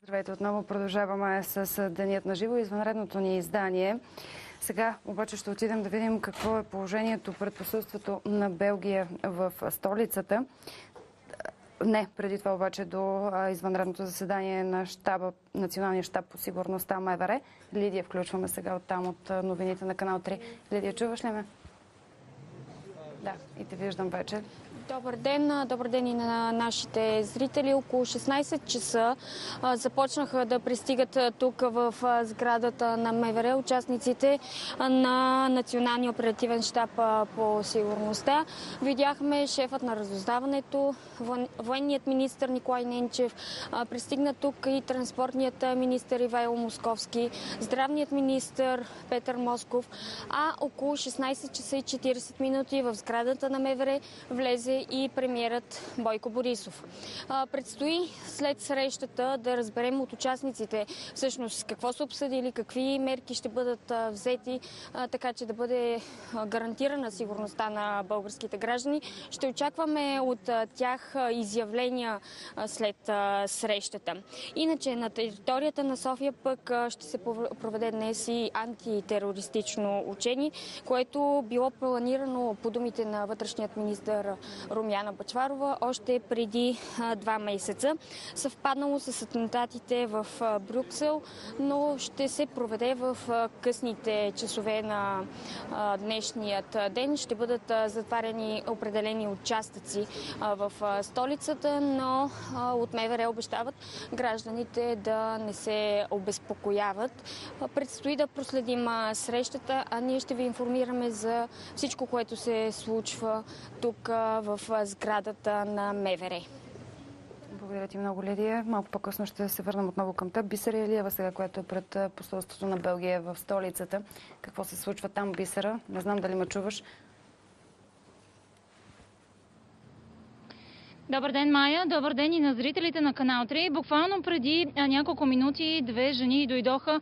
Здравейте, отново продължаваме с Денят на живо, извънредното ни издание. Сега обаче ще отидем да видим какво е положението пред посолството на Белгия в столицата. Не, преди това обаче до извънредното заседание на Националния щаб по сигурността МВР. Лидия, включваме сега оттам от новините на канал 3. Лидия, чуваш ли ме? Да, и те виждам вече. Добър ден и на нашите зрители. Около 16 часа започнаха да пристигат тук в сградата на МВР участниците на Националния оперативен щаб по сигурността. Видяхме шефът на разузнаването, военният министър Николай Ненчев, пристигна тук и транспортният министър Ивайло Московски, здравният министър Петър Москов, а около 16 часа и 40 минути в сградата на МВР влезе и премиерът Бойко Борисов. Предстои след срещата да разберем от участниците всъщност какво са обсъдили, какви мерки ще бъдат взети, така че да бъде гарантирана сигурността на българските граждани. Ще очакваме от тях изявления след срещата. Иначе на територията на София пък ще се проведе днес и антитерористично учение, което било планирано по думите на вътрешният министър Румяна Бъчварова още преди 2 месеца. Съвпаднало с атентатите в Брюксел, но ще се проведе в късните часове на днешният ден. Ще бъдат затваряни определени участъци в столицата, но от МВР обещават гражданите да не се обезпокояват. Предстои да проследим срещата, а ние ще ви информираме за всичко, което се случва тук в сградата на МВР. Благодаря ти много, Лидия. Малко по-късно ще се върнем отново към теб. Бисера Илиева сега, която е пред посолството на Белгия в столицата. Какво се случва там, Бисера? Не знам дали ме чуваш. Добър ден, Майя. Добър ден и на зрителите на канал 3. Буквално преди няколко минути 2 жени дойдоха.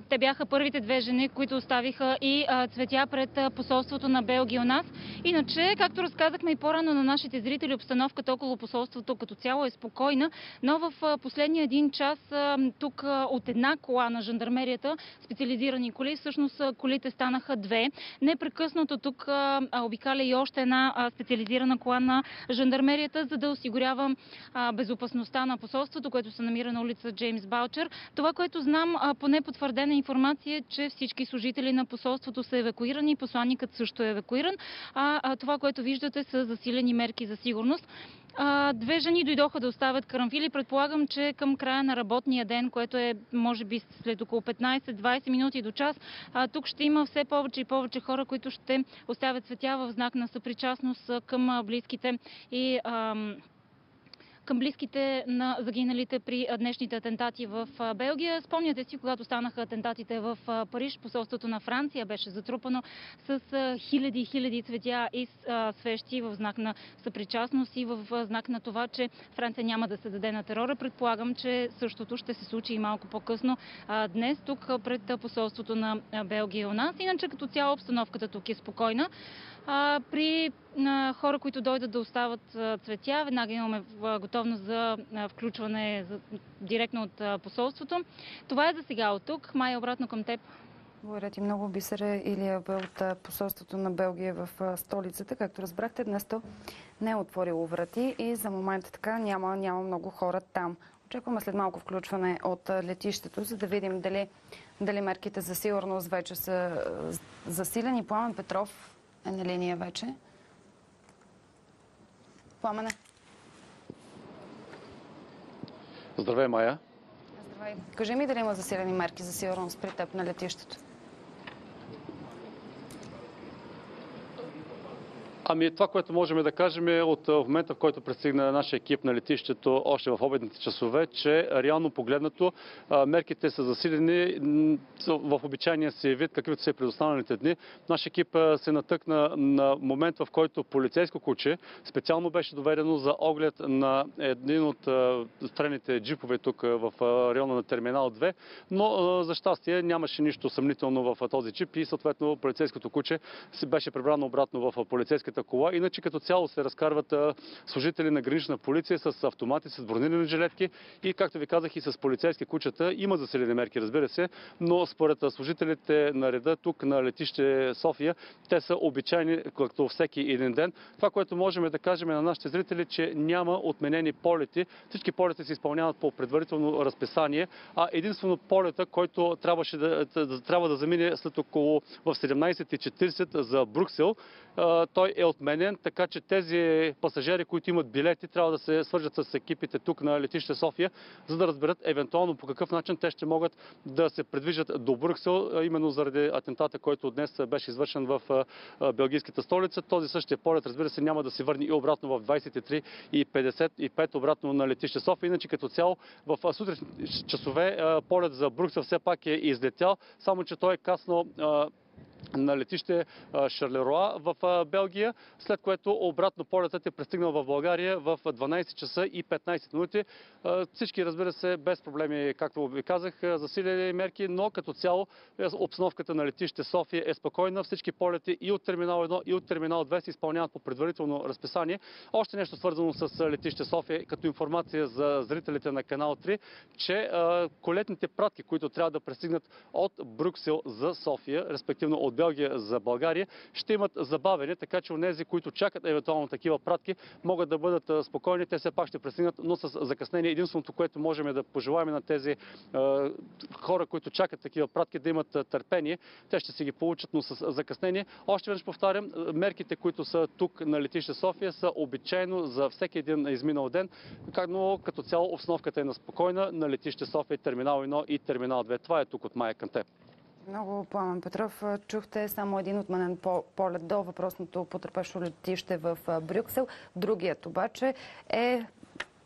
Те бяха първите 2 жени, които оставиха и цветя пред посолството на Белгия у нас. Иначе, както разказахме и по-рано на нашите зрители, обстановката около посолството като цяло е спокойна, но в последния 1 час тук от една кола на жандармерията, специализирани коли, всъщност колите станаха 2. Непрекъснато тук обикаля и още една специализирана кола на жандармерията, за да осигурява безопасността на посолството, което се намира на улица Джеймс Балчер. Това, което знам, поне потвърдена информация, е, че всички служители на посолството са евакуирани, посланникът също е евакуиран, а това, което виждате, са засилени мерки за сигурност. 2 жени дойдоха да оставят карамфили. Предполагам, че към края на работния ден, което е може би след около 15-20 минути до час, тук ще има все повече и повече хора, които ще оставят цветя в знак на съпричастност към близките и към близките на загиналите при днешните атентати в Белгия. Спомняте си, когато станаха атентатите в Париж, посолството на Франция беше затрупано с хиляди и хиляди цветя и свещи в знак на съпричастност и в знак на това, че Франция няма да се даде на терора. Предполагам, че същото ще се случи и малко по-късно днес тук пред посолството на Белгия у нас. Иначе като цяло обстановката тук е спокойна. При хора, които дойдат да остават цветя, веднага имаме готовност за включване директно от посолството. Това е за сега от тук. Майя, обратно към теб. Благодаря ти много, Бисера Илиева от посолството на Белгия в столицата. Както разбрахте, днес то не е отворило врати и за момента така няма много хора там. Очакваме след малко включване от летището, за да видим дали мерките за сигурност вече са засилени. Пламен Петров е на линия вече. Пламене. Здравей, Майя. Здравей. Кажи ми дали има засилени мерки за сигурност при теб на летището. Ами това, което можем да кажем е от момента, в който пристигна нашия екип на летището още в обедните часове, че реално погледнато мерките са засилени в обичайния си вид, каквито са и през останалите дни. Нашия екип се натъкна на момент, в който полицейско куче специално беше доведено за оглед на един от стрелените джипове тук в района на терминал 2, но за щастие нямаше нищо съмнително в този джип и съответно полицейското куче си беше прибрано обратно в полицейската своята кола. Иначе като цяло се разкарват служители на гранична полиция с автомати, с бронирани жилетки и, както ви казах, и с полицейски кучета. Има засилени мерки, разбира се, но според служителите на реда тук на летище София, те са обичайни, както всеки един ден. Това, което можем да кажем на нашите зрители, че няма отменени полети. Всички полети се изпълняват по предварително разписание, а единствено полета, който трябва да замине след около в 17:40 за Брюксел, той е отменен, така че тези пасажери, които имат билети, трябва да се свържат с екипите тук на летище София, за да разберат евентуално по какъв начин те ще могат да се придвижат до Брюксел, именно заради атентата, който днес беше извършен в белгийската столица. Този същия полет, разбира се, няма да се върне и обратно в 23:55 обратно на летище София. Иначе като цяло в сутрешните часове полет за Брюксел все пак е излетял, само че той е каснал на летище Шарлеруа в Белгия, след което обратно полетът е пристигнал в България в 12 часа и 15 минути. Всички, разбира се, без проблеми, както ви казах, засилени мерки, но като цяло обстановката на летище София е спокойна. Всички полети и от терминал 1 и от терминал 2 се изпълняват по предварително разписание. Още нещо свързано с летище София, като информация за зрителите на канал 3, че колетните пратки, които трябва да пристигнат от Брюксел за София, респективно от Белгия за България, ще имат забавене, така че онези, които чакат евентуално такива пратки, могат да бъдат спокойни. Те все пак ще пристигнат, но с закъснение. Единственото, което можем да пожелаем на тези хора, които чакат такива пратки, да имат търпение. Те ще си ги получат, но с закъснение. Още веднъж повтарям, мерките, които са тук на летище София, са обичайно за всеки един изминал ден, но като цяло обстановката е спокойна на летище София, терминал 1 и терминал 2. Това е тук от Майя към теб. Много, Пламен Петров. Чухте само един отменен полет до въпросното потърпеващо летище в Брюксел. Другият обаче е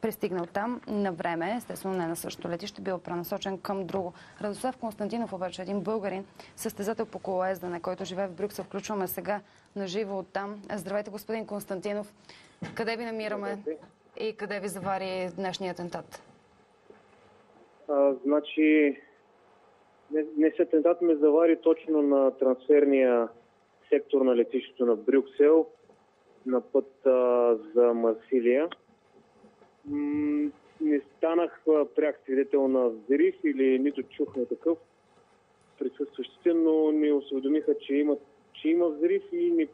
пристигнал там на време, естествено не на същото летище, бил пренасочен към друго. Радослав Константинов обаче, един българин, състезател по колоездене, който живее в Брюксел. Включваме сега на живо оттам. Здравейте, господин Константинов. Къде ви намираме и къде ви завари днешния атентат? Значи, днес атентат ме завари точно на трансферния сектор на летището на Брюксел, на път за Марсилия. Не станах пряк свидетел на взрив или нито чух на такъв присъстващите, но ни осведомиха, че има взрив и ни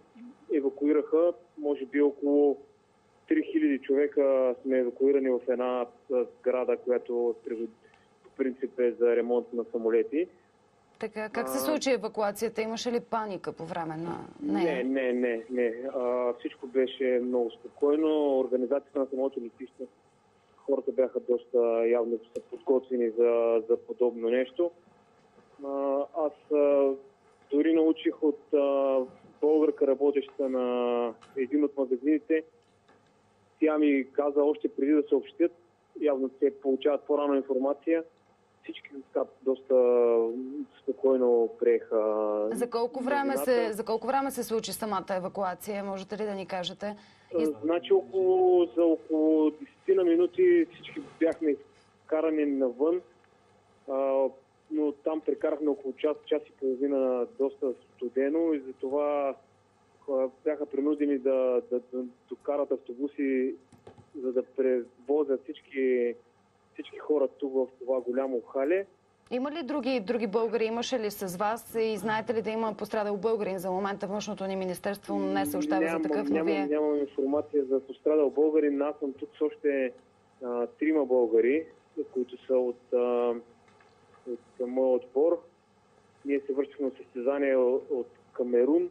евакуираха. Може би около 3000 човека сме евакуирани в една сграда, която по принцип е за ремонт на самолети. Така, как се случи евакуацията? Имаше ли паника по време на нея? Не. Всичко беше много спокойно. Организацията на самото летище, хората бяха доста явно подготвени за подобно нещо. Аз дори научих от българка, работеща на един от магазините. Тя ми каза още преди да съобщят, явно те получават по-рано информация. Всички доста спокойно приеха. За колко време се случи самата евакуация? Можете ли да ни кажете? Значи за около 10 минути всички бяхме изкарани навън, но там прекарахме около час и половина доста студено и затова бяха принудени да докарат автобуси, за да превозят всички хора тук в това голямо хале. Има ли други българи? Имаше ли с вас и знаете ли да има пострадал българин? За момента външното ни министерство не съобщава за такъв, но вие... Нямам информация за пострадал българин. Аз съм тук с още 3 българи, които са от моя отбор. Ние се връщахме на състезание от Камерун.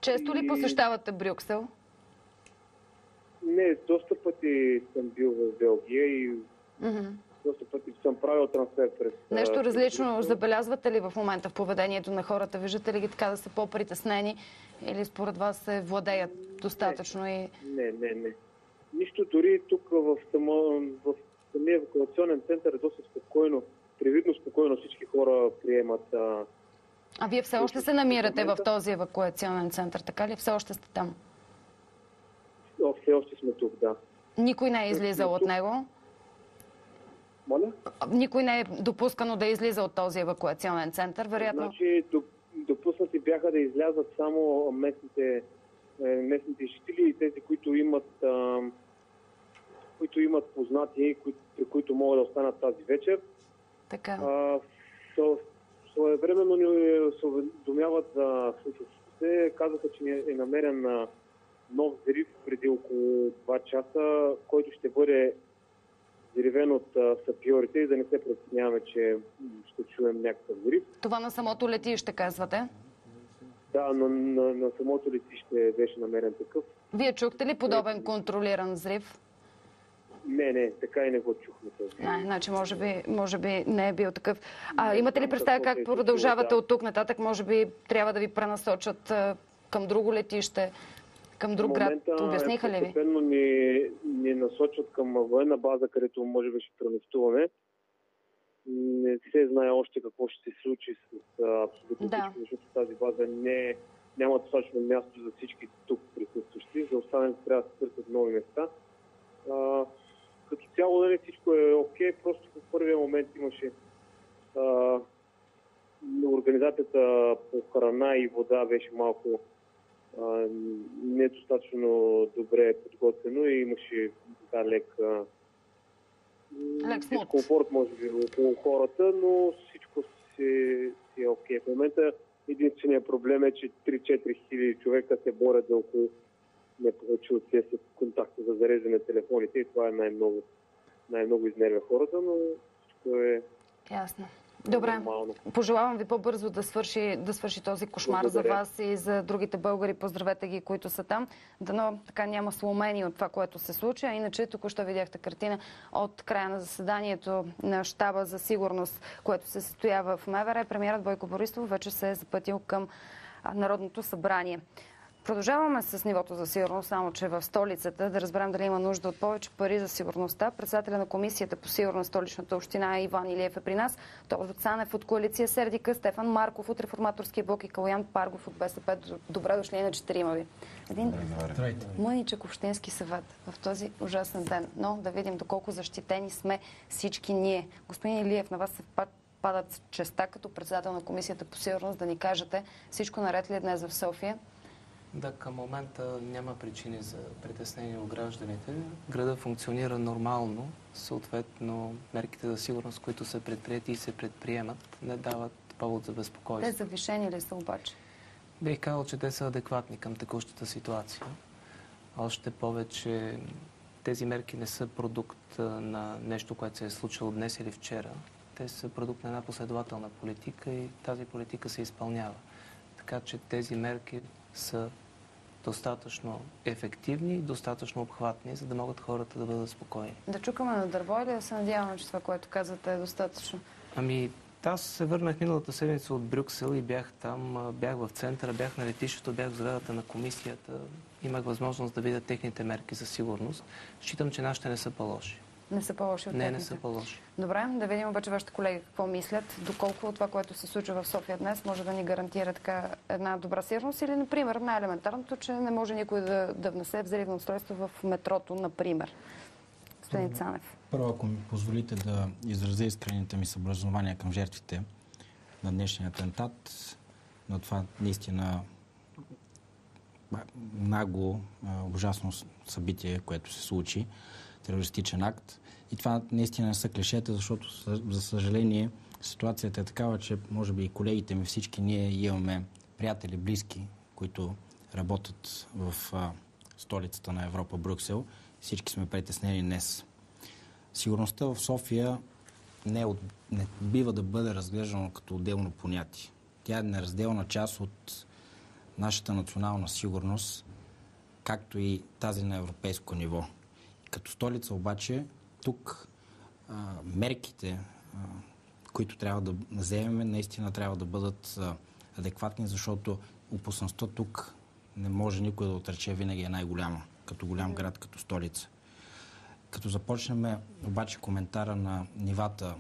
Често ли посещавате Брюксел? Не, доста пъти съм бил в Белгия и доста пъти съм правил трансфер през... Нещо различно забелязвате ли в момента в поведението на хората? Виждате ли ги така да са по-притеснени или според вас се владеят достатъчно? Не. Нищо, дори тук в самия евакуационен център е доста спокойно, привидно спокойно всички хора приемат... А вие все още се намирате в този евакуационен център, така ли? Все още сте там? Все още сме тук, да. Никой не е излизал от него? Моля? Никой не е допускано да излиза от този евакуационен център, вероятно? Значи, допуснати бяха да излязат само местните местните жители и тези, които имат познати, при които могат да останат тази вечер. Така. Своевременно ни се уведомяват за случващото се. Казаха, че е намерен нов взрив преди около 2 часа, който ще бъде взривен от сапьорите и да не се притесняваме, че ще чуем някакъв взрив. Това на самото летище, казвате? Да, на самото летище беше намерен такъв. Вие чухте ли подобен контролиран взрив? Не, така и не го чухме този. Значи, може би не е бил такъв. Имате ли представа как продължавате от тук нататък? Може би трябва да ви пренасочат към друго летище, към друг град? Обясниха ли ви? Постепенно ни насочват към военна база, където може би ще пренощуваме. Не се знае още какво ще се случи с абсолютно всички, защото тази база няма достатъчно място за всички тук присъстващи. За останалите трябва да се търсят нови места. Като цяло всичко е окей, просто в първия момент имаше организацията по храна и вода беше малко недостатъчно добре подготвено и имаше лек дискомфорт, може би, около хората, но всичко си е окей. В момента единственият проблем е, че 3-4 хиляди човека се борят за около не повече от 10 контакта за зареждане на телефоните и това е най-много изнервя хората, но всичко е ясно. Добре, нормално. Пожелавам ви по-бързо да свърши този кошмар за вас и за другите българи. Поздравете ги, които са там. Дано така няма сломени от това, което се случи. А иначе току-що видяхте картина от края на заседанието на щаба за сигурност, което се състоява в МВР. Премиерът Бойко Борисов вече се е запътил към Народното събрание. Продължаваме с нивото за сигурност, само че в столицата, да разберем дали има нужда от повече пари за сигурността. Председателя на Комисията по сигурност столичната община Иван Илиев е при нас. Тодор Цанев от коалиция Сердика, Стефан Марков от Реформаторския блок и Калоян Паргов от БСП. Добре дошли на 4 ви. Един мъничък общински съвет в този ужасен ден. Но да видим доколко защитени сме всички ние. Господин Илиев, на вас се падат честа като председател на Комисията по сигурност да ни кажете всичко наред ли е днес в София? Да, към момента няма причини за притеснение от гражданите. Градът функционира нормално, съответно мерките за сигурност, които са предприяти и се предприемат, не дават повод за безпокойство. Те завишени ли са обаче? Бих казал, че те са адекватни към текущата ситуация. Още повече тези мерки не са продукт на нещо, което се е случило днес или вчера. Те са продукт на една последователна политика и тази политика се изпълнява. Така че тези мерки са достатъчно ефективни и достатъчно обхватни, за да могат хората да бъдат спокойни. Да чукаме на дърво или да се надяваме, че това, което казвате, е достатъчно? Аз се върнах миналата седмица от Брюксел и бях там, бях в центъра, бях на летището, бях в сградата на комисията. Имах възможност да видя техните мерки за сигурност. Считам, че нашите не са по-лоши. Не са по-лоши от техните? Не са по-лоши. Добре, да видим обаче вашите колеги какво мислят. Доколко това, което се случва в София днес, може да ни гарантира така една добра сигурност или, например, най-елементарното, че не може никой да внесе взривно устройство в метрото, например. Господин Цанев. Първо, ако ми позволите да изразя искрените ми съболезнования към жертвите на днешния атентат, на това наистина нагло, ужасно събитие, което се случи, терористичен акт. И това наистина не са клишета, защото, за съжаление, ситуацията е такава, че може би и колегите ми, всички ние имаме приятели, близки, които работят в столицата на Европа, Брюксел. Всички сме притеснени днес. Сигурността в София не бива да бъде разглеждана като отделно понятие. Тя е неразделна част от нашата национална сигурност, както и тази на европейско ниво. Като столица обаче, тук мерките, които трябва да вземем, наистина трябва да бъдат адекватни, защото опасността тук не може никой да отрече, винаги е най-голяма, като голям град, като столица. Като започнем обаче коментара на нивата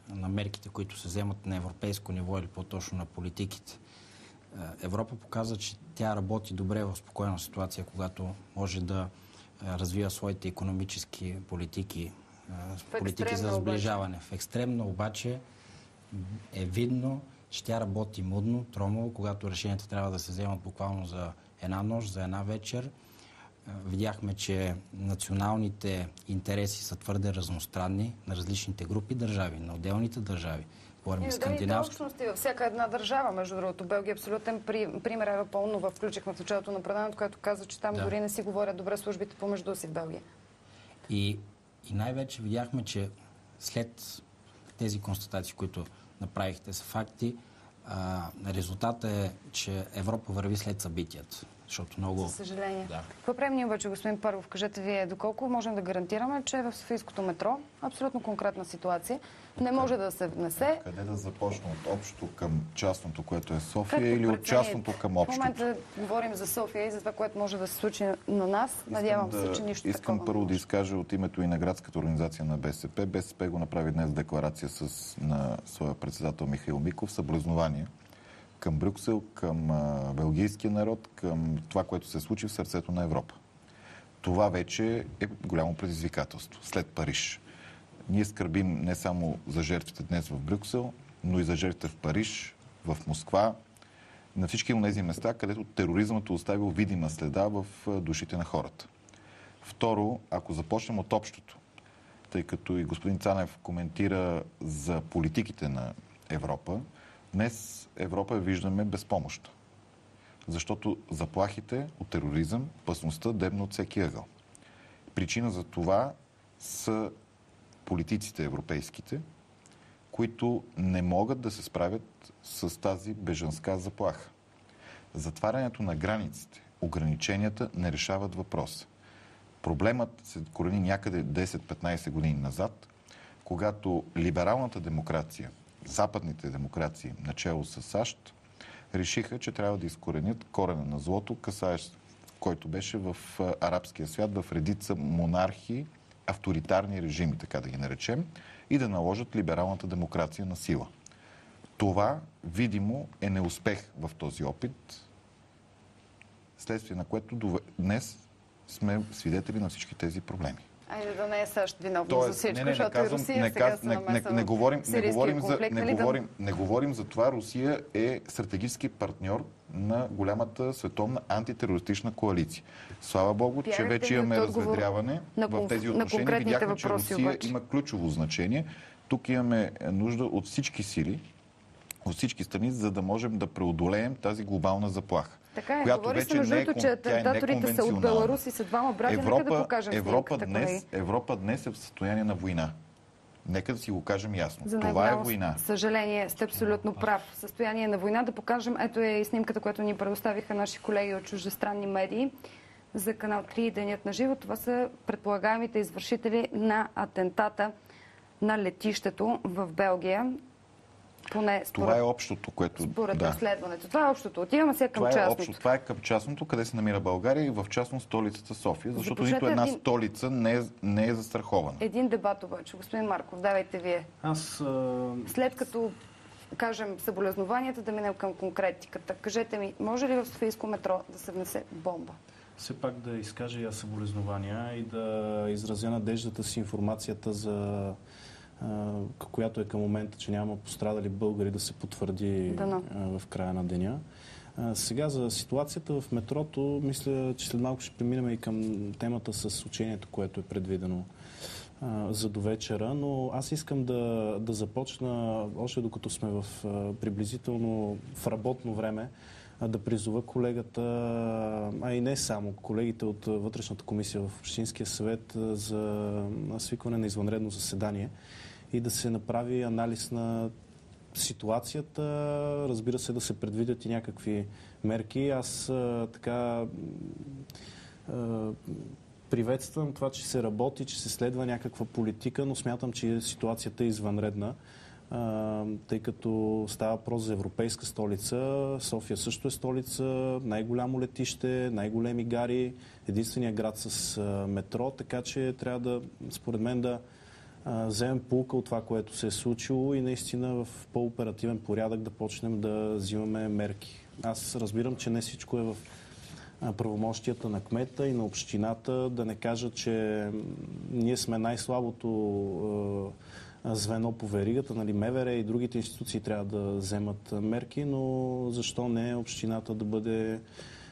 на мерките, които се вземат на европейско ниво или по-точно на политиките, Европа показва, че тя работи добре в спокойна ситуация, когато може да развива своите икономически политики, политики за сближаване. В екстремно обаче е видно че тя работи мудно, тромаво, когато решенията трябва да се вземат буквално за една нощ, за една вечер. Видяхме, че националните интереси са твърде разностранни на различните групи държави, на отделните държави. Говорим скандинавски. Общности във всяка една държава, между другото. Белгия е абсолютен пример. Ева Пълнова включихме в началото на предаването, което каза, че там дори не си говорят добре службите помежду си в Белгия. И най-вече видяхме, че след тези констатации, които направихте, са факти, резултатът е, че Европа върви след събитията. Защото много... За съжаление. Да. Какво правим ние обаче, господин Паргов? Кажете вие, доколко можем да гарантираме, че в Софийското метро, абсолютно конкретна ситуация, не може да се внесе... Къде да започна? От общото към частното, което е София, или от частното към общото? В момента говорим за София и за това, което може да се случи на нас. Надявам се, че нищо такова. Искам първо да изкажа от името и на градската организация на БСП. БСП го направи днес декларация на своя председател Михаил Миков. Съболезнования към Брюксел, към белгийския народ, към това, което се случи в сърцето на Европа. Това вече е голямо предизвикателство след Париж. Ние скърбим не само за жертвите днес в Брюксел, но и за жертвите в Париж, в Москва, на всички от тези места, където тероризмът е оставил видима следа в душите на хората. Второ, ако започнем от общото, тъй като и господин Цанев коментира за политиките на Европа, днес Европа виждаме безпомощна. Защото заплахите от тероризъм, опасността дебна от всеки ъгъл. Причина за това са политиците европейските, които не могат да се справят с тази бежанска заплаха. Затварянето на границите, ограниченията не решават въпроса. Проблемът се корени някъде 10-15 години назад, когато либералната демокрация, западните демокрации, начело с САЩ, решиха, че трябва да изкоренят корена на злото, касаещ, който беше в арабския свят, в редица монархии, авторитарни режими, така да ги наречем, и да наложат либералната демокрация на сила. Това, видимо, е неуспех в този опит, следствие на което днес сме свидетели на всички тези проблеми. Айде да не е САЩ виновно за всичко, защото и Русия сега се намесва не говорим, в сирийския конфликт. Не говорим за това. Русия е стратегически партньор на голямата световна антитерористична коалиция. Слава Богу, че вече имаме разведряване в тези отношения. Видяхме, че Русия има ключово значение. Тук имаме нужда от всички сили, от всички страни, за да можем да преодолеем тази глобална заплаха. Така е, говори се между другото, че атентаторите са от Беларус и са двама братя. Нека да покажем Европа днес е в състояние на война. Нека да си го кажем ясно. Това е война. Съжаление, сте абсолютно прав. Състояние на война. Да покажем, ето е и снимката, която ни предоставиха наши колеги от чуждестранни медии за канал 3 Денят на живо. Това са предполагаемите извършители на атентата на летището в Белгия. Това е общото, което... Според разследването. Това е общото. Отиваме сега към частното. Това е към частното, къде се намира България и в частност столицата София, защото нито една столица не е застрахована. Един дебат обаче. Господин Марков, давайте вие. След като кажем съболезнованията, да минем към конкретиката. Кажете ми, може ли в Софийско метро да се внесе бомба? Все пак да изкажа и съболезнования и да изразя надеждата си, информацията за която е към момента, че няма пострадали българи, да се потвърди в края на деня. Сега за ситуацията в метрото, мисля, че след малко ще преминем и към темата с учението, което е предвидено за довечера, но аз искам да започна, още докато сме приблизително в работно време, да призова колегата, а и не само, колегите от Вътрешната комисия в Общинския съвет за свикване на извънредно заседание и да се направи анализ на ситуацията, разбира се, да се предвидят и някакви мерки. Аз приветствам това, че се работи, че се следва някаква политика, но смятам, че ситуацията е извънредна, тъй като става въпрос за европейска столица. София също е столица, най-голямо летище, най-големи гари, единствения град с метро, така че трябва да, според мен, да вземем поука от това, което се е случило и наистина в по-оперативен порядък да почнем да взимаме мерки. Аз разбирам, че не всичко е в правомощията на кмета и на общината, да не кажа, че ние сме най-слабото звено по веригата, нали, МВР и другите институции трябва да вземат мерки, но защо не общината да бъде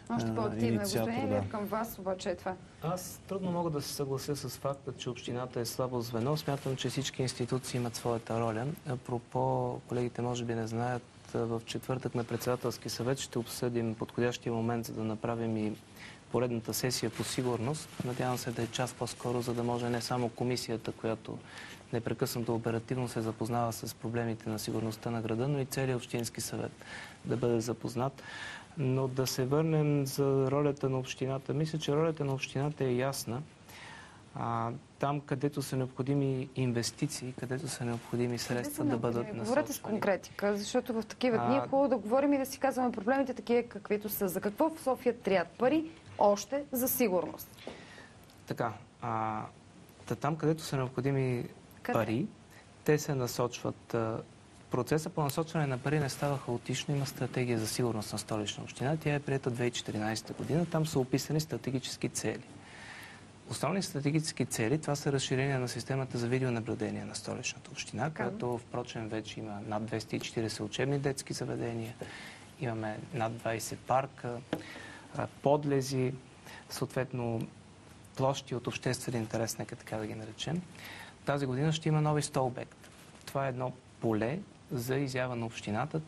още по-активна. инициатор? Господин към вас обаче е това. Аз трудно мога да се съглася с факта, че общината е слабо звено. Смятам, че всички институции имат своята роля. Апропо, колегите може би не знаят, в четвъртък на председателски съвет ще обсъдим подходящия момент, за да направим и поредната сесия по сигурност. Надявам се да е час по-скоро, за да може не само комисията, която непрекъснато оперативно се запознава с проблемите на сигурността на града, но и целият общински съвет да бъде запознат. Но да се върнем за ролята на общината. Мисля, че ролята на общината е ясна. Там, където са необходими инвестиции, където са необходими средства да бъдат насочени. Говорете с конкретика, защото в такива дни е хубаво да говорим и да си казваме проблемите такива, каквито са. За какво в София трябват пари? Още за сигурност. Така. Там, където са необходими пари, те се насочват. Процесът по насочване на пари не става хаотично. Има стратегия за сигурност на Столична община. Тя е приета 2014 година. Там са описани стратегически цели. Основни стратегически цели, това са разширение на системата за видеонаблюдение на Столичната община, която впрочем вече има над 240 учебни детски заведения, имаме над 20 парка, подлези, съответно площи от обществен интерес, нека така да ги наречем. Тази година ще има нови 100 обекта. Това е едно поле за изява на общината,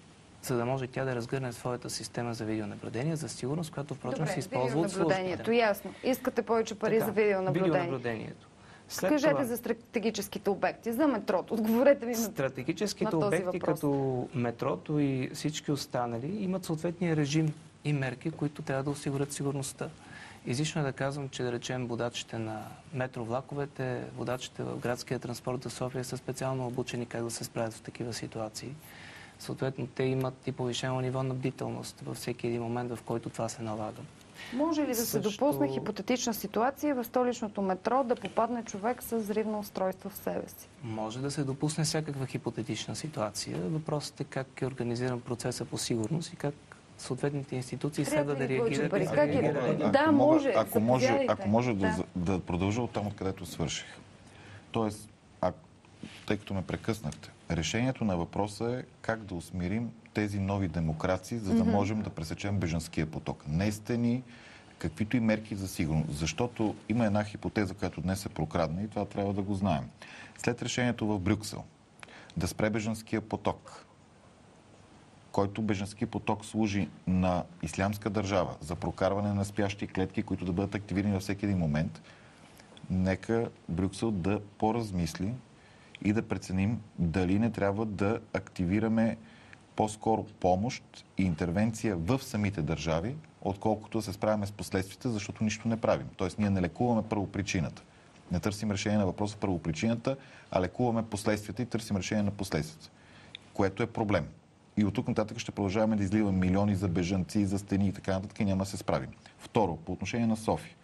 за да може тя да разгърне своята система за видеонаблюдение, за сигурност, която впрочем се използва от службите. Ясно. Искате повече пари за видеонаблюдението. Кажете за стратегическите обекти, за метрото. Отговорете ми стратегическите обекти, като метрото и всички останали, имат съответния режим и мерки, които трябва да осигурят сигурността. Излишно е да казвам, че да речем водачите на метровлаковете, водачите в градския транспорт за София са специално обучени как да се справят в такива ситуации. Съответно, те имат и повишено ниво на бдителност във всеки един момент, в който това се налага. Може ли да се допусне хипотетична ситуация в столичното метро да попадне човек с взривно устройство в себе си? Може да се допусне всякаква хипотетична ситуация. Въпросът е как е организиран процеса по сигурност и как съответните институции следва да реагират. Да, може. Ако може да продължа от там, откъдето свърших. Тоест, тъй като ме прекъснахте, решението на въпроса е как да усмирим тези нови демокрации, за да можем да пресечем бежанския поток. Не стени, каквито и мерки за сигурност. Защото има една хипотеза, която днес се прокрадна и това трябва да го знаем. След решението в Брюксел да спре бежанския поток, който бежански поток служи на ислямска държава за прокарване на спящи клетки, които да бъдат активирани във всеки един момент, нека Брюксел да поразмисли и да преценим дали не трябва да активираме по-скоро помощ и интервенция в самите държави, отколкото да се справяме с последствията, защото нищо не правим. Тоест ние не лекуваме първопричината. Не търсим решение на въпроса първопричината, а лекуваме последствията и търсим решение на последствията, което е проблем. И от тук нататък ще продължаваме да изливаме милиони за бежанци, за стени и така нататък и няма да се справим. Второ, по отношение на София.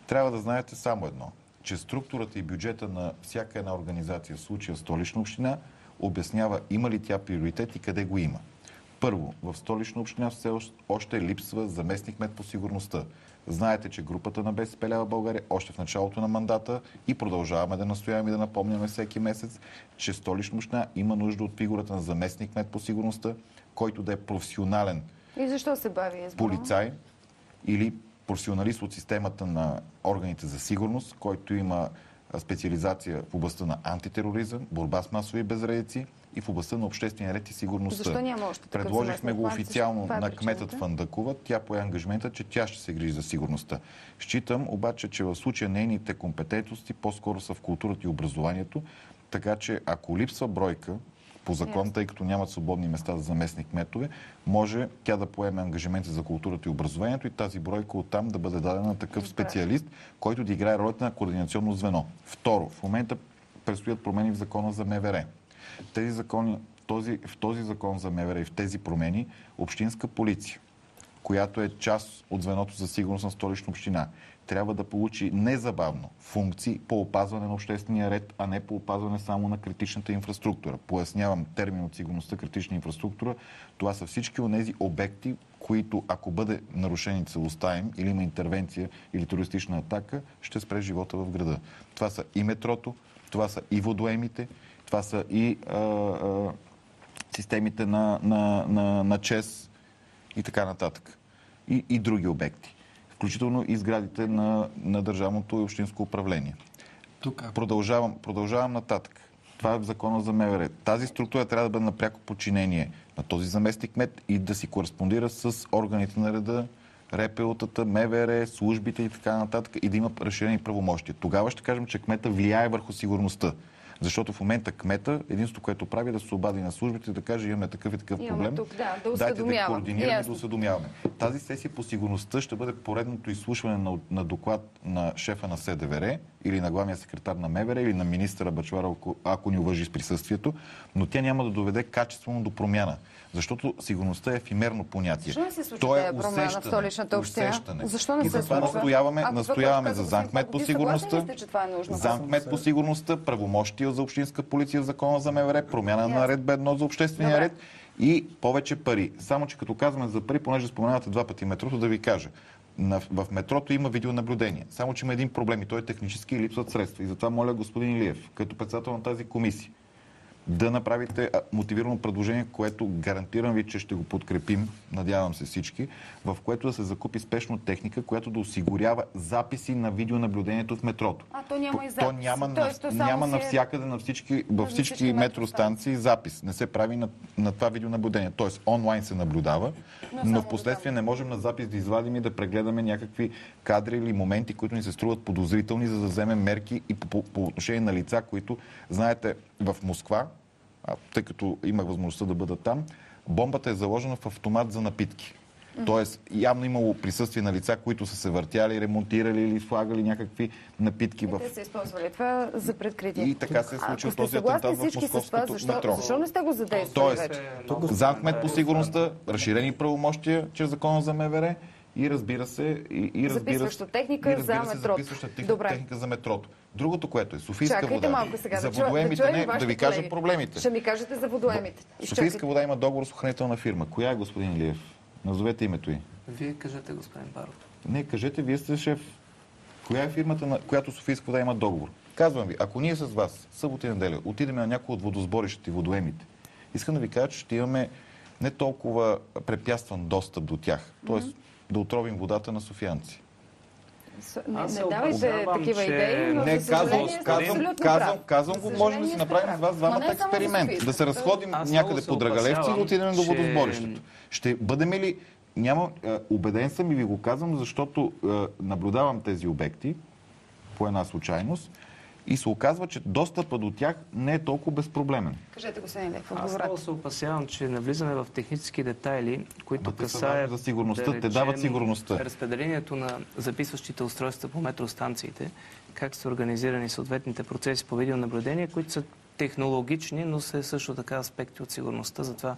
Трябва да знаете само едно, че структурата и бюджета на всяка една организация, в случая Столична община, обяснява има ли тя приоритет и къде го има. Първо, в Столична община все още липсва заместник-кмет по сигурността. Знаете, че групата на БСП лява България още в началото на мандата и продължаваме да настояваме и да напомняме всеки месец, че Столична община има нужда от фигурата на заместник-кмет по сигурността, който да е професионален и защо се бави полицай или професионалист от системата на органите за сигурност, който има специализация в областта на антитероризъм, борба с масови безредици и в областта на обществения ред и сигурността. Защо няма още такъв Предложихме го официално на кметът Фандъкова. Тя пое ангажимента, че тя ще се грижи за сигурността. Считам обаче, че в случая нейните компетентности по-скоро са в културата и образованието, така че ако липсва бройка по закон, тъй като нямат свободни места за заместник кметове, може тя да поеме ангажименти за културата и образованието и тази бройка оттам да бъде дадена на такъв специалист, който да играе ролята на координационно звено. Второ, в момента предстоят промени в закона за МВР. В този закон за МВР и в тези промени общинска полиция, която е част от звеното за сигурност на Столична община, трябва да получи незабавно функции по опазване на обществения ред, а не по опазване само на критичната инфраструктура. Пояснявам термин от сигурността критична инфраструктура. Това са всички онези обекти, които, ако бъде нарушени целостта им, или има интервенция, или терористична атака, ще спре живота в града. Това са и метрото, това са и водоемите, това са и системите на ЧЕС и така нататък. И други обекти. Включително и сградите на държавното и общинско управление. Продължавам нататък. Това е в закона за МВР. Тази структура трябва да бъде на пряко подчинение на този заместник кмет и да си кореспондира с органите на реда, РПО-тата, МВР, службите и така нататък и да има разширени правомощия. Тогава ще кажем, че кмета влияе върху сигурността. Защото в момента кмета, единството, което прави, е да се обади на службите и да каже, имаме такъв и такъв проблем. Дайте да координираме и да осведомяваме. Тази сесия по сигурността ще бъде поредното изслушване на доклад на шефа на СДВР или на главния секретар на МВР или на министъра Бъчваров, ако ни уважи с присъствието, но тя няма да доведе качествено до промяна. Защото сигурността е ефимерно понятие. Защо не се случва тази промяна в столичната община? Защо не се случва? Настояваме за замкмет по сигурността, замкмет по сигурността, правомощия за общинска полиция в закона за МВР, промяна на ред Б1 за обществения ред и повече пари. Само, че като казваме за пари, понеже споменавате 2 пъти метрото, да ви кажа. В метрото има видеонаблюдение. Само, че има един проблем и той е технически и липсват средства. И затова моля господин Илиев, като председател на тази комисия, да направите мотивирано предложение, което гарантирам ви, че ще го подкрепим, надявам се всички, в което да се закупи спешно техника, която да осигурява записи на видеонаблюдението в метрото. То няма и запис. То няма навсякъде, във всички метростанции запис. Не се прави на това видеонаблюдение. Тоест онлайн се наблюдава, но в последствие не можем на запис да извадим и да прегледаме някакви кадри или моменти, които ни се струват подозрителни, за да вземем мерки и по отношение на лица, които, знаете, в Москва, тъй като имах възможността да бъда там, бомбата е заложена в автомат за напитки. Тоест, явно имало присъствие на лица, които са се въртяли, ремонтирали или слагали някакви напитки в... Те са използвали това за предкритие. И така се е случил този атентат в московското метро. Защо не сте го задействали вече? Тоест, замкмет по сигурността, разширени правомощия чрез закона за МВР и разбира се... Записваща техника за метрото. Техника за метрото. Другото, което е Софийска вода. Малко сега, за водоемите да ви кажа проблемите. Ще ми кажете за водоемите. Софийска вода има договор с охранителна фирма. Коя е, господин Илиев? Назовете името й. Вие кажете, господин Баров. Не, кажете, вие сте шеф. Коя е фирмата, на която Софийска вода има договор? Казвам ви, ако ние с вас, събота и неделя, отидем на някои от водосборищата и водоемите, искам да ви кажа, че ще имаме не толкова препятстван достъп до тях. Тоест да отровим водата на софиянци. Не давайте такива идеи, но за съжаление казвам го, можем да си направим с вас двамата експеримент. Да се разходим някъде по Драгалевци и да отидем до водосборището. Ще бъдем ли... Убеден съм и ви го казвам, защото наблюдавам тези обекти по една случайност и се оказва, че достъпът до тях не е толкова безпроблемен. Кажете, господин Илиев, отговорете. Аз много се опасявам, че навлизаме в технически детайли, които касаят за сигурността, те дават сигурността. Разпределението на записващите устройства по метростанциите, как са организирани съответните процеси по видеонаблюдение, които са технологични, но са също така аспекти от сигурността. Затова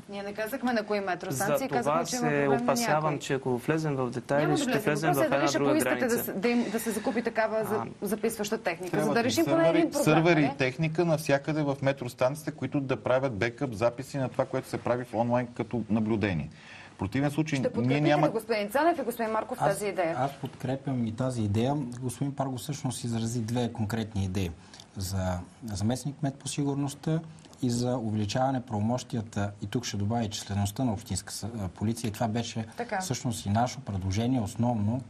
ние не казахме на кои метростанции, казахме, че има проблем на някой. Опасявам, че ако влезем в детайли, ще влезем в една друга граница. Да се закупи такава записваща техника, за да решим поне един проблем. Сървъри и техника навсякъде в метростанциите, които да правят бекъп записи на това, което се прави в онлайн като наблюдение. В противен случай ние няма... господин Цанев и господин Марков тази идея? Аз подкрепям и тази идея. Господин Парго всъщност изрази две конкретни идеи. За заместник кмет по сигурността и за увеличаване правомощията, и тук ще добавя числеността на общинска полиция. И това беше всъщност и наше предложение основно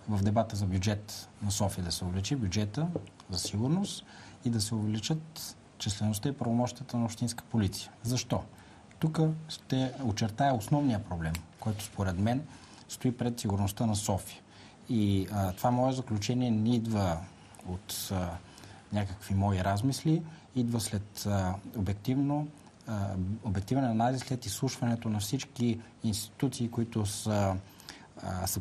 в дебата за бюджет на София, да се увеличи бюджета за сигурност и да се увеличат числеността и правомощията на общинска полиция. Защо? Тук ще очертая основния проблем, който според мен стои пред сигурността на София. И това мое заключение не идва от някакви мои размисли, идва след обективен анализ, след изслушването на всички институции, които са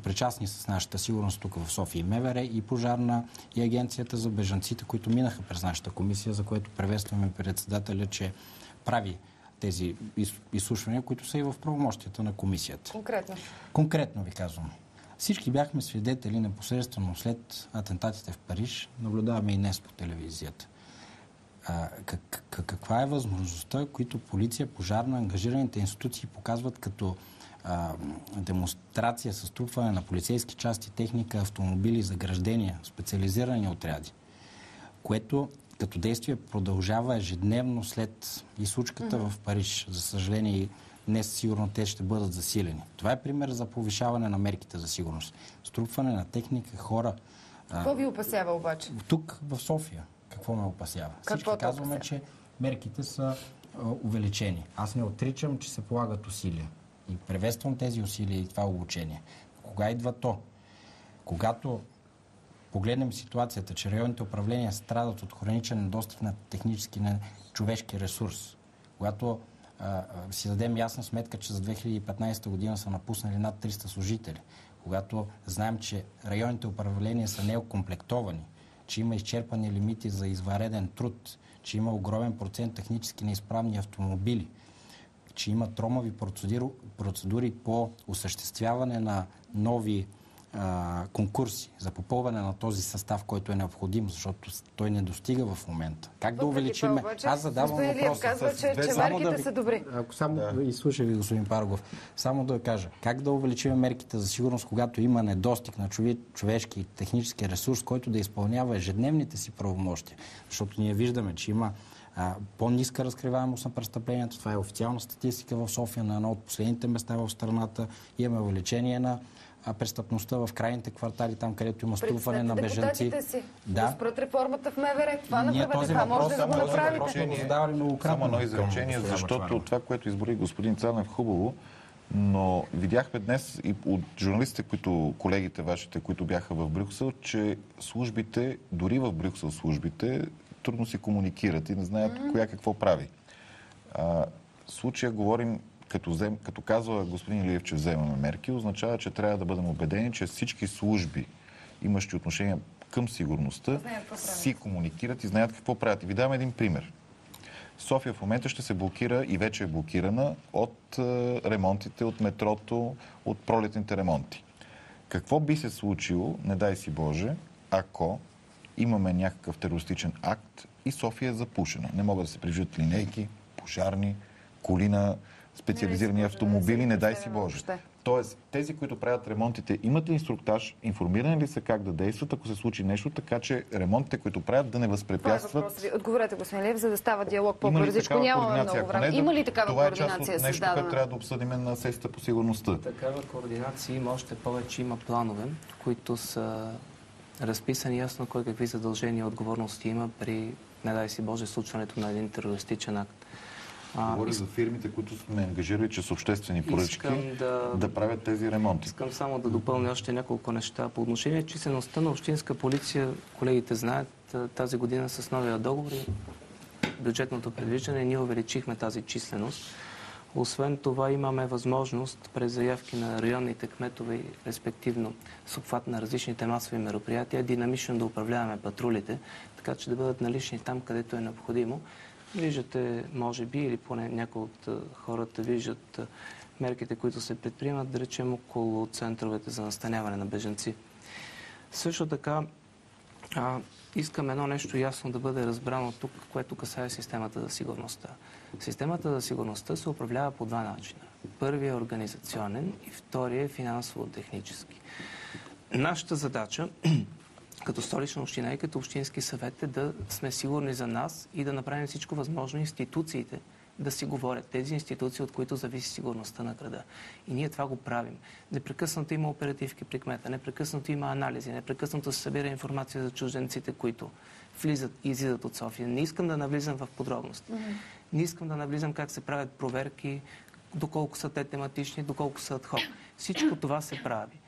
причастни с нашата сигурност тук в София, и МВР, и Пожарна, и Агенцията за бежанците, които минаха през нашата комисия, за което приветстваме председателя, че прави тези изслушвания, които са и в правомощията на комисията. Конкретно ви казвам. Всички бяхме свидетели непосредствено след атентатите в Париж, наблюдаваме и днес по телевизията. Каква е възможността, които полиция, пожарна, ангажираните институции показват като демонстрация с трупване на полицейски части, техника, автомобили, заграждения, специализирани отряди, което като действие продължава ежедневно след изсучката в Париж. За съжаление, днес сигурно те ще бъдат засилени. Това е пример за повишаване на мерките за сигурност. Струпване на техника, хора. Какво ви опасява обаче? Тук в София. Какво ме опасява? Всички казваме, че мерките са увеличени. Аз не отричам, че се полагат усилия. И приветствам тези усилия и това обучение. Кога идва то? Когато погледнем ситуацията, че районните управления страдат от хроничен недостиг на технически, на човешки ресурс, когато си дадем ясна сметка, че за 2015 година са напуснали над 300 служители, когато знаем, че районните управления са неокомплектовани, че има изчерпани лимити за извънреден труд, че има огромен процент технически неизправни автомобили, че има тромави процедури по осъществяване на нови конкурси за попълване на този състав, който е необходим, защото той не достига в момента. Как да увеличим? Аз задавам въпроса. Казва, че мерките са добри. Ако само изслушай ви, господин Паргов, само да кажа, как да увеличим мерките за сигурност, когато има недостиг на човешки и технически ресурс, който да изпълнява ежедневните си правомощия? Защото ние виждаме, че има по-ниска разкриваемост на престъпленията. Това е официална статистика в София на едно от последните места в страната. Имаме увеличение на престъпността в крайните квартали, там където има струпване на бежанци. Си. Да спрат реформата в МВР. Това направете. Това може да го направите. Само едно изречение, защото това, което изброи господин Цанев, хубаво, но видяхме днес и от журналистите, колегите вашите, които бяха в Брюксел, че службите, дори в Брюксел службите, трудно си комуникират и не знаят коя какво прави. В случая говорим, като казва господин Илиев, че вземаме мерки, означава, че трябва да бъдем убедени, че всички служби, имащи отношение към сигурността, си комуникират и знаят какво правят. И ви дам един пример. София в момента ще се блокира и вече е блокирана от ремонтите, от метрото, от пролетните ремонти. Какво би се случило, не дай си Боже, ако имаме някакъв терористичен акт и София е запушена? Не могат да се прижат линейки, пожарни, коли на специализирани автомобили, не дай си Боже. Тоест, тези, които правят ремонтите, имат ли инструктаж, информирани ли са как да действат, ако се случи нещо, така че ремонтите, които правят, да не възпрепятстват... Отговорете, господин Лев, за да става диалог по-бързичко. Нямаме много време. Има ли такава координация създадена? Това е част от нещо, което трябва да обсъдим на сесията по сигурността. Такава координация има, още повече има планове, които са разписани ясно кой какви задължения и отговорности има при, не дай си Боже, случването на един терористичен акт. Говоря за фирмите, които сме ангажирали, че са обществени поръчки да правят тези ремонти. Искам само да допълня още няколко неща. По отношение числеността на общинска полиция, колегите знаят, тази година с новия договор и бюджетното предвиждане ние увеличихме тази численост. Освен това имаме възможност през заявки на районните кметове и респективно с обхват на различните масови мероприятия динамично да управляваме патрулите, така че да бъдат налични там, където е необходимо. Виждате, може би, или поне някои от хората виждат мерките, които се предприемат, да речем, около центровете за настаняване на бежанци. Също така, искам едно нещо ясно да бъде разбрано тук, което касае системата за сигурността. Системата за сигурността се управлява по два начина. Първият е организационен и вторият е финансово-технически. Нашата задача като Столична община и като Общински съвет е да сме сигурни за нас и да направим всичко възможно институциите да си говорят. Тези институции, от които зависи сигурността на града. И ние това го правим. Непрекъснато има оперативки при кмета, непрекъснато има анализи, непрекъснато се събира информация за чужденците, които влизат и излизат от София. Не искам да навлизам в подробности. Не искам да навлизам как се правят проверки, доколко са те тематични, доколко са адхок. Всичко това се прави.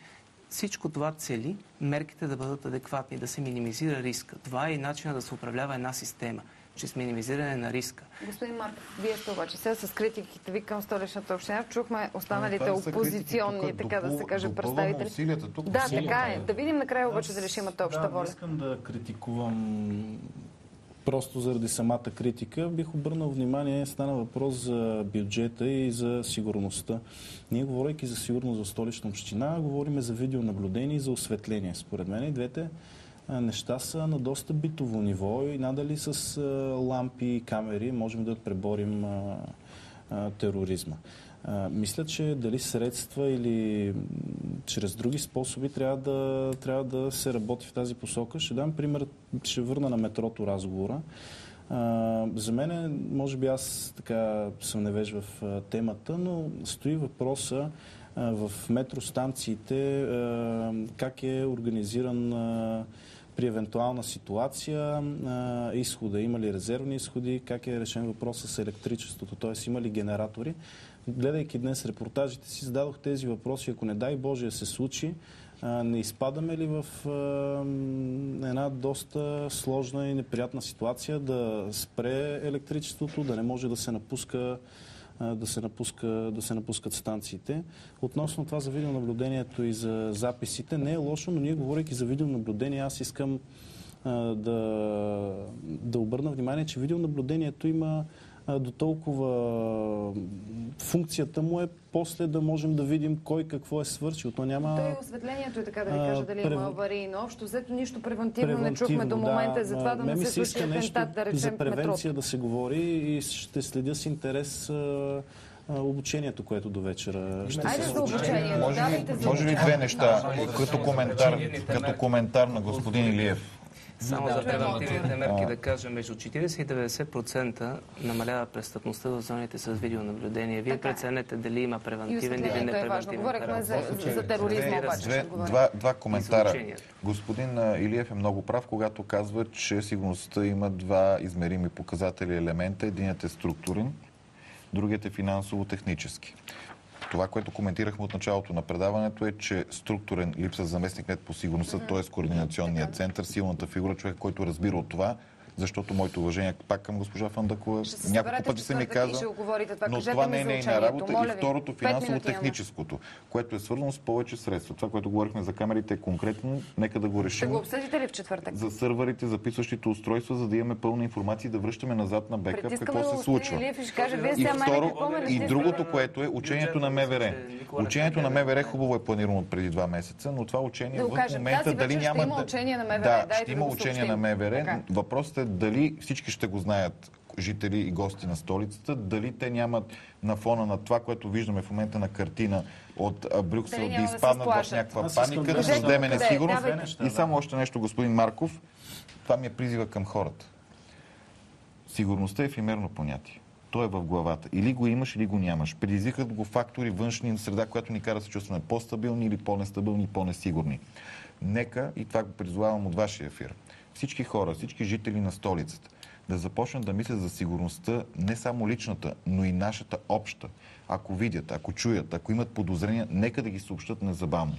Всичко това цели мерките да бъдат адекватни, да се минимизира риска. Това е и начинът да се управлява една система, чрез минимизиране на риска. Господин Марков, вие сте обаче сега с критиките ви към Столичната община. Чухме останалите опозиционни, така да се каже, представители. Да, така е. Да видим накрая обаче дали ще имате обща воля. Не искам да критикувам просто заради самата критика. Бих обърнал внимание, стана въпрос за бюджета и за сигурността. Ние, говорейки за сигурност в Столична община, говорим за видеонаблюдение и за осветление. Според мен и двете неща са на доста битово ниво и надали с лампи и камери можем да преборим тероризма. Мисля, че дали средства или чрез други способи трябва да се работи в тази посока. Ще дам пример, ще върна на метрото разговора. За мен, може би аз така съм невеж в темата, но стои въпроса в метростанциите как е организиран при евентуална ситуация изхода. Има ли резервни изходи? Как е решен въпрос с електричеството? Т.е. има ли генератори? Гледайки днес репортажите си, зададох тези въпроси. Ако не дай Боже се случи, не изпадаме ли в една доста сложна и неприятна ситуация да спре електричеството, да не може да се напускат станциите. Относно това за видеонаблюдението и за записите, не е лошо, но ние, говорейки за видеонаблюдение, аз искам да обърна внимание, че видеонаблюдението има до толкова функцията му е после да можем да видим кой какво е свършил. То няма... То и осветлението е така да ви кажа дали има аварийно. Общо взето нищо превентивно не чухме до момента, затова да не се случи атентат, да речем, за превенция да се говори и ще следя с интерес обучението, което до вечера ще се случи. Може ли две неща като коментар на господин Илиев? Само за превентивните мерки да кажа, между 40 и 90% намалява престъпността в зоните с видеонаблюдение. Вие преценете дали има превентивен или непревентивен. Говорихме за тероризма, обаче. Два коментара. Господин Илиев е много прав, когато казва, че сигурността има два измерими показатели елемента. Единият е структурен, другият е финансово-технически. Това, което коментирахме от началото на предаването е, че структурен липса заместник-кмет по сигурността, т.е. координационния център, силната фигура, човек, който разбира от това, защото моето уважение пак към госпожа Фандъкова, няколко пъти се ми каза, но това не е нейна работа. И второто, финансово-техническото, което е свързано с повече средства. Това, което говорихме за камерите е конкретно, нека да го решим. Ще го обсъдите ли в четвъртък? За сървърите, записващите устройства, за да имаме пълна информация и да връщаме назад на бекъп какво се случва. И другото, което е учението на МВР. Учението на МВР хубаво е планирано от преди 2 месеца, но това учение в момента дали няма... Да, ще има учение на МВР. Въпросът е дали всички ще го знаят, жители и гости на столицата, дали те нямат на фона на това, което виждаме в момента на картина от Брюксел, да изпаднат в някаква паника, да създадем несигурност. И само още нещо, господин Марков, това ми е призива към хората. Сигурността е ефимерно понятие. То е в главата. Или го имаш, или го нямаш. Предизвикат го фактори външни среда, която ни кара да се чувстваме по-стабилни или по-нестабилни, по-несигурни. Нека, и това го призовавам от вашия ефир, всички хора, всички жители на столицата да започнат да мислят за сигурността, не само личната, но и нашата обща. Ако видят, ако чуят, ако имат подозрения, нека да ги съобщат незабавно.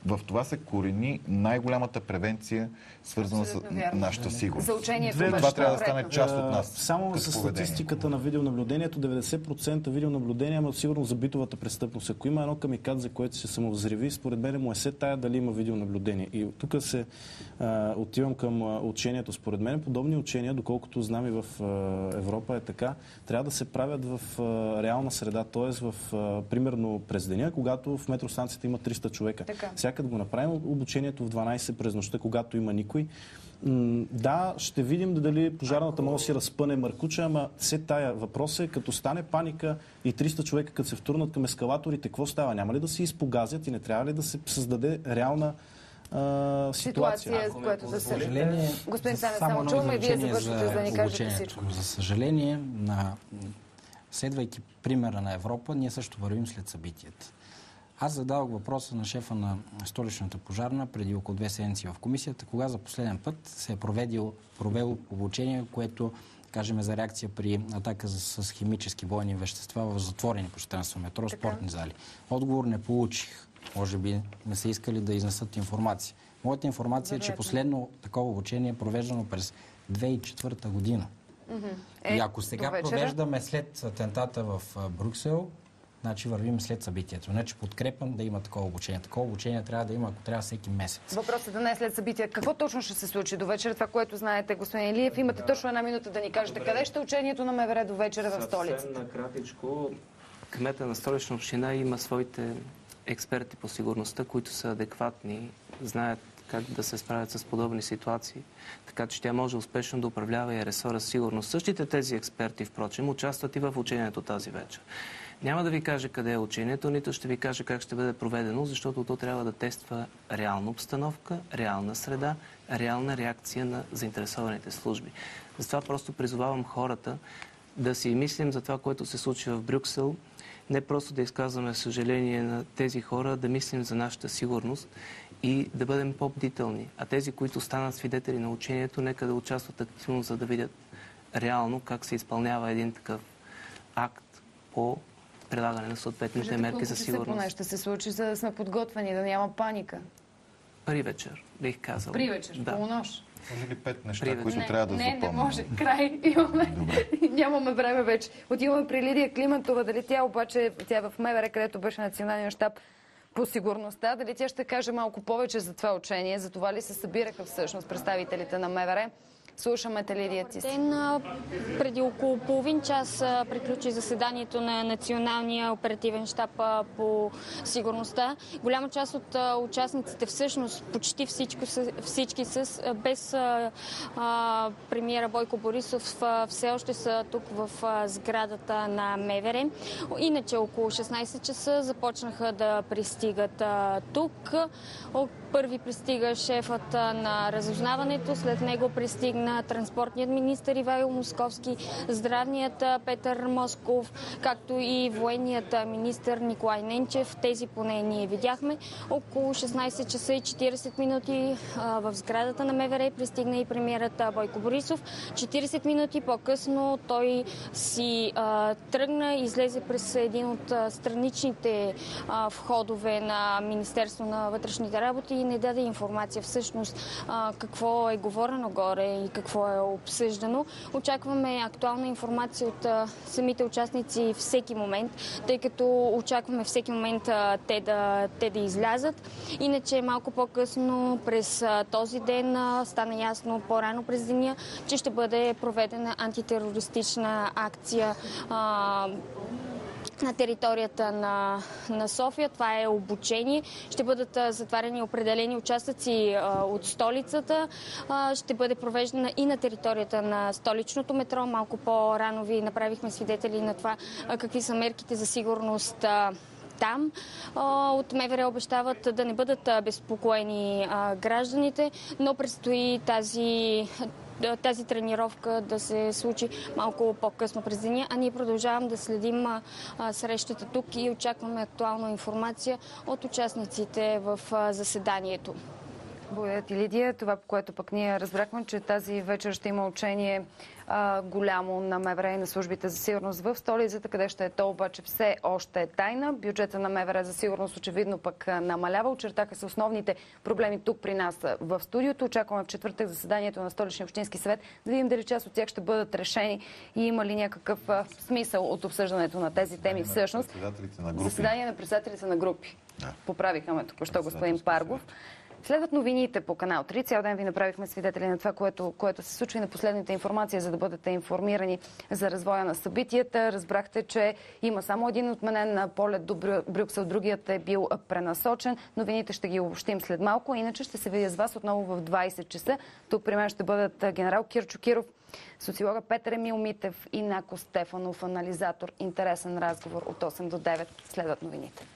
В това се корени най-голямата превенция, свързана с нашата сигурност. За учението. Това трябва да стане част от нас. Само с статистиката на видеонаблюдението, 90% видеонаблюдение има сигурно за битовата престъпност. Ако има едно камикадзе, което се самовзриви, според мен му е се тая дали има видеонаблюдение. И тук се отивам към учението. Според мен подобни учения, доколкото знам и в Европа е така, трябва да се правят в реална среда, т.е. примерно през деня, когато в метростанцията има 300 човека. Като го направим обучението в 12 през нощта, когато има никой. Да, ще видим дали пожарната може да си разпъне мъркуча, ама все тая въпрос е, като стане паника и 300 човека, като се втурнат към ескалаторите, какво става? Няма ли да се изпогазят и не трябва ли да се създаде реална ситуация? В която да се... Господин Танев, само чуваме и вие завършите, за да ни кажете всичко. За съжаление, следвайки примера на Европа, ние също вървим след събитията. Аз задавах въпроса на шефа на столичната пожарна преди около 2 седмици в комисията, кога за последен път се е провело обучение, което, кажем, за реакция при атака с химически бойни вещества в затворени пространства, метро, спортни зали. Отговор не получих. Може би не са искали да изнесат информация. Моята информация е, че последно такова обучение е провеждано през 2004 година. И ако сега провеждаме след атентата в Брюксел, значи вървим след събитието. Не, че подкрепям да има такова обучение. Такова обучение трябва да има, ако трябва, всеки месец. Въпросът да не е след събития. Какво точно ще се случи до вечера? Това, което знаете, господин Илиев, имате точно 1 минута да ни кажете къде ще е учението на МВР до вечера в столицата. Съвсем накратичко, кмета на Столична община има своите експерти по сигурността, които са адекватни, знаят как да се справят с подобни ситуации, така че тя може успешно да управлява и ресора сигурност. Същите тези експерти, впрочем, участват и в учението тази вечер. Няма да ви кажа къде е учението, нито ще ви кажа как ще бъде проведено, защото то трябва да тества реална обстановка, реална среда, реална реакция на заинтересованите служби. Затова просто призовавам хората да си мислим за това, което се случи в Брюксел, не просто да изказваме съжаление на тези хора, да мислим за нашата сигурност и да бъдем по-бдителни. А тези, които станат свидетели на учението, нека да участват активно, за да видят реално как се изпълнява един такъв акт по прилагане на съответните мерки за сигурност. Поне ще се случи, за да сме подготвени, да няма паника. При вечер, бих казал. При вечер, да. Полунощ. Може ли 5 неща, които трябва да запомним? Не може. Край. Нямаме време вече. Отиваме при Лидия Климентова. Дали тя обаче, тя е в МВР, където беше националния щаб по сигурността, дали тя ще каже малко повече за това учение? За това ли се събираха всъщност представителите на МВР? Слушаме те, Лидия Цис. Преди около половин час приключи заседанието на Националния оперативен щаб по сигурността. Голяма част от участниците, всъщност почти всички без премиера Бойко Борисов, все още са тук в сградата на МВР. Иначе около 16 часа започнаха да пристигат тук. Първи пристига шефът на разузнаването, след него пристигна транспортният министър Ивайло Московски, здравният Петър Москов, както и военният министър Николай Ненчев. Тези поне ние видяхме. Около 16 часа и 40 минути в сградата на МВР пристигна и премиерът Бойко Борисов. 40 минути по-късно той си тръгна и излезе през един от страничните входове на Министерство на вътрешните работи и не даде информация всъщност какво е говорено горе и какво е обсъждано. Очакваме актуална информация от самите участници всеки момент, тъй като очакваме всеки момент те да излязат. Иначе малко по-късно през този ден стана ясно по-рано през деня, че ще бъде проведена антитерористична акция на територията на София. Това е обучение. Ще бъдат затварени определени участъци от столицата. Ще бъде провеждана и на територията на столичното метро. Малко по-рано ви направихме свидетели на това какви са мерките за сигурност там. От МВР обещават да не бъдат безпокоени гражданите, но предстои тази тренировка да се случи малко по-късно през деня, а ние продължаваме да следим срещата тук и очакваме актуална информация от участниците в заседанието. Благодаря ти, Лидия. Това, по което пък ние разбрахме, че тази вечер ще има учение голямо на МВР и на службите за сигурност в столицата, къде ще е то, обаче все още е тайна. Бюджета на МВР за сигурност очевидно пък намалява. Очертаха се основните проблеми тук при нас в студиото. Очакваме в четвъртък заседанието на Столичния общински съвет, да видим дали част от тях ще бъдат решени и има ли някакъв смисъл от обсъждането на тези теми всъщност. Заседание на председателите на групи. Поправиха ме току-що господин Паргов. Следват новините по канал 3. Цял ден ви направихме свидетели на това, което се случва и на последната информация, за да бъдете информирани за развоя на събитията. Разбрахте, че има само един отменен полет до Брюксел, другият е бил пренасочен. Новините ще ги обобщим след малко, иначе ще се видя с вас отново в 20 часа. Тук при мен ще бъдат генерал Кирчо Киров, социолога Петър Емил Митев и Нако Стефанов, анализатор. Интересен разговор от 8 до 9. Следват новините.